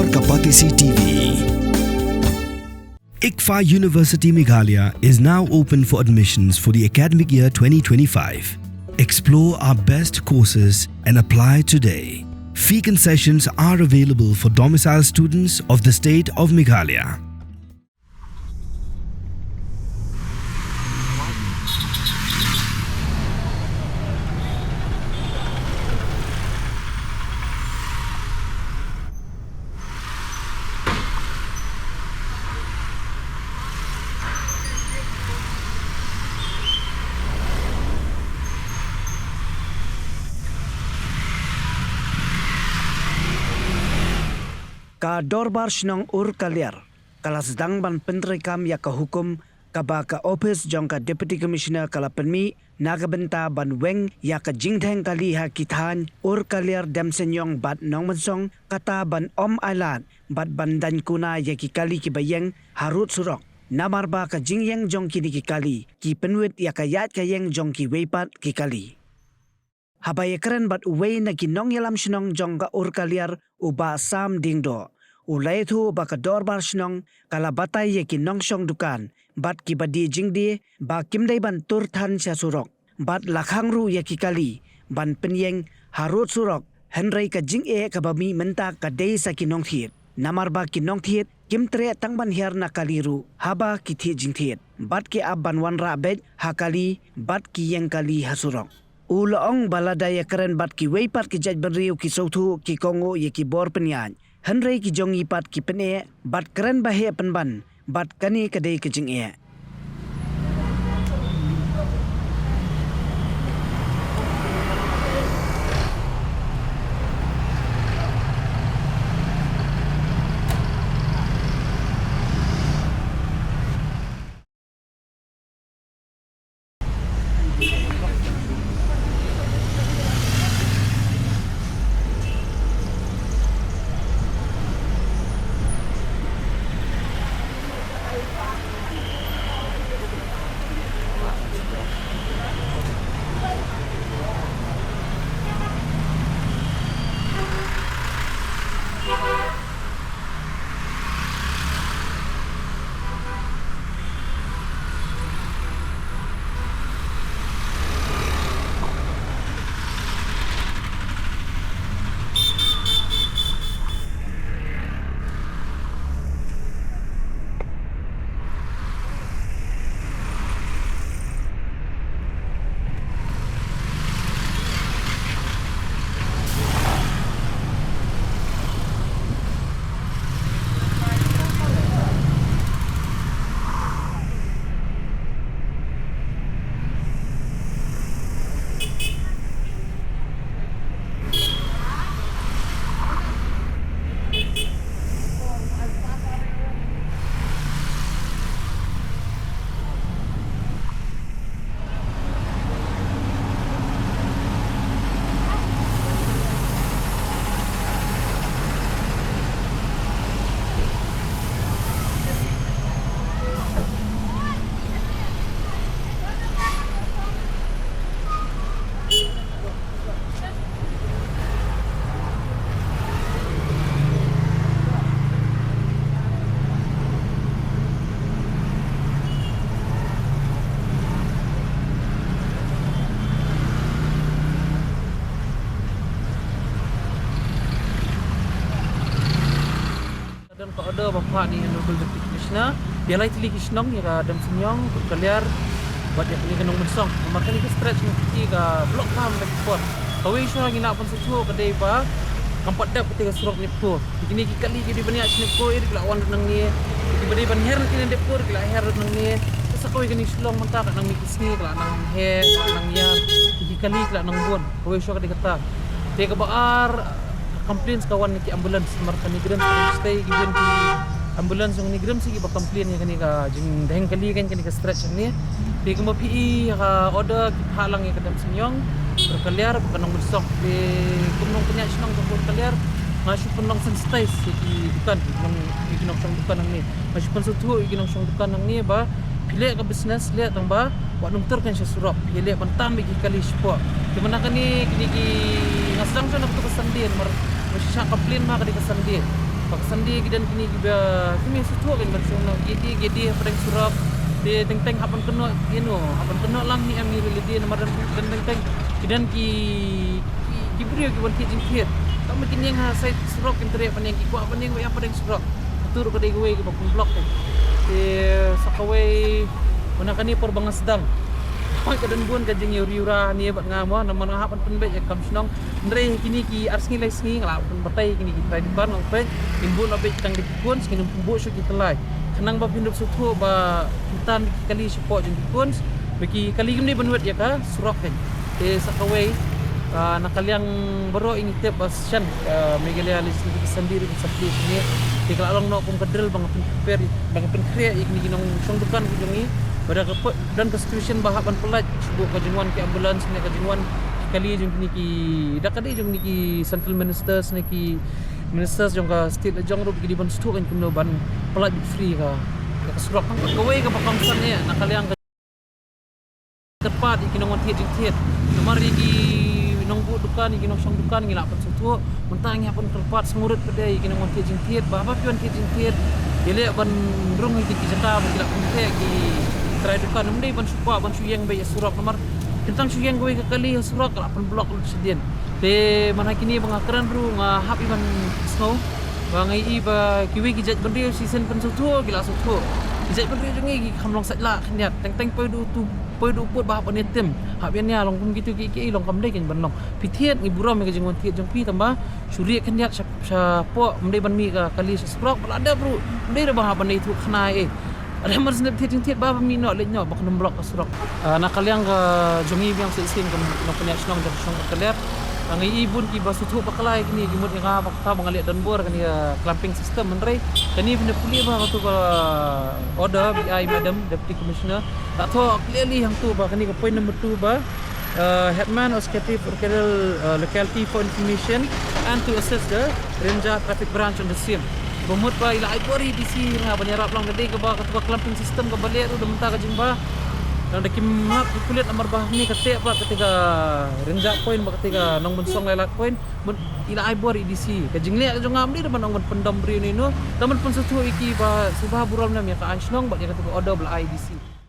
Dor Kapatisi TV. ICFA University Meghalaya is now open for admissions for the academic year 2025. Explore our best courses and apply today. Fee concessions are available for domicile students of the state of Meghalaya. Ka dorbar shnong ur kaliar kala sedang ban penrekam ya ka hukum ka ba ka office jong ka deputy commissioner kala penmi naga benta ban weng ya ka jingtheng kali ha kithan ur kaliar dem senyong bat nong mansong kata ban om alat bat ban dan kuna ya ki kali ki bayeng harut surok namar ba ka jingyeng jong ki kali ki penwit ya ka yat ka yeng jong ki weipat ki kali. Habaya keren bat uway na ginong yalam shnong jong ka ur kaliar uba sam dingdo. Ulay thu ba ka dorbar shnong kala batay ye ginong syong dukan. Bat ki badi jingdi ba kimday ban turthan siya surok. Bat lakhang ru ye kikali ban penyeng harut surok. Henry ka jing ka bami menta ka day sa kinong thiet. Namar ba kinong thiet kim tre tang ban hiar na kaliru haba ki thiet jing thiet. Bat ki ab ban wan ra bed hakali bat ki yeng kali hasurok. Ulaong baladaya keren bat ki weipat ki jaj beriu ki sautu ki kongo ye ki bor penyan. Henry ki jongi pat ki pene bat keren bahe penban bat kani kadai ke jing e. Order bapa ni Honorable Deputy Commissioner dia lai tili kisnong ya ka dam senyong kaliar buat dia punya kenong mensong makan ni stretch ni ki ka blok kam lek por kawai syo lagi nak pun sesuo kedai ba kampat dak ketika surok ni por begini ki kali jadi banyak sini ko ir lawan nang ni ki bade ban her ni dep por ki la her nang ni sakoi kini slong menta ka nang mikis ni ka nang he nang ya ki kali ka nang bon kawai syo ka dikata te ka baar complaints kawan ni ambulance markan ni gram stay given ki ambulance yung ni gram sige ba complain ya kani ka jing daheng kali kan kani ka stretch ni di ka mapi ka order ki halang ya kadam senyong berkaliar kanong busok di kumnong punya sinong ka berkaliar masih pun lang sensitize ki dukan nang iginong sang dukan nang ni masih pun sutu iginong sang dukan nang ni ba pilih ka business lihat tang ba wa nung tur kan siya surop pilih pantam gi kali spo di mana kani kini ki ngasang sa nagto ka sandin mar masih siya complain ma kadi ka sandin Paksandi gidan kini giba kini sutu kan bersama gedi padang surap de teng hapan kena hapan kena lang ni ami relidi nama dan teng gidan ki brio ki wanti jingkit tak mungkin yang saya surap kan teriak panjang ki kuat panjang ya padang surap tur ke dai gue ke bakun blok de sakawai mana kani perbangan sedang Oi kadan buan kajing yura ni bat ngamo nama hapan penbet ya kam snong ndre kini ki arsngi lai sngi ngala pun batai kini ki trai ban long pe imbun obe tang di kun skin pumbu shu ki telai kenang ba pindup sutu ba hutan kali support jeng kun bagi kali gimni banwet ya ka surok kan sakawai nakaliang baro ini tip shan megalia lis sendiri seperti ini dikalong no kum kedel bang pen bang pen krea ikni ginong song dukan kujongi pada keput dan constitution bahapan pelat sebut kajungan ke ambulans ni kajungan kali jung ki dak kali jung ki central ministers ni ki ministers jung ka state jung ro di ban stu kan kuno ban pelat free ka surak kan kawai ka pakam san ni nakaliang tepat ikinong tiet nomor iki nong bu dukan ikinong song dukan ngila pan sutu mentang ya pun tepat semurut pedai ikinong tiet bahapa pion tiet ele ban rung iki jaka bila kunte ki try dukan mendai ban supa ban suyeng bay surak nomor tentang suyeng gue ke kali surak la pan blok lu sedien de mana kini bangakaran ru nga happy ban snow bangai i ba kiwi ki jat bandri season pan sutu gila sutu jat bandri jungi ki kamlong satla khniat teng poi du put bah pan netem habian nya long pun gitu ki long kam dai ken ban long pithiet ngi buram ke jengon tiet jong pi tambah suri khniat sa po mendai ban mi ka kali surak ada bro mendai ba ban itu khnai ada mar snap tiet ba mi no le nyo bak blok surak nakaliang ka jongi biang sin kan no punya snong dan snong keler ngi ibun ki basu thu pakalai kini gimut nga bakta bangalit dan bor kan ya clamping system menrei kani benda puli ba tu ka order BI madam deputy commissioner tak tho clearly yang tu ba kani ka point number 2 ba headman of secretary for locality for information and to assess the Renja traffic branch on the same Bumut ba ila ay pori DC nga banyarap lang gede ka ba ketua clamping system ka balik ru demta ka jimba nang dakim map kulit amar bah ni kate apa ketika renjak point ba ketika nong bensong lelak point ila ay pori DC ka jingle ka jong amdi deman nong pendam bri ni no taman pun setu iki ba subah buram nam ya ka ansnong ba ya ketua order bla IDC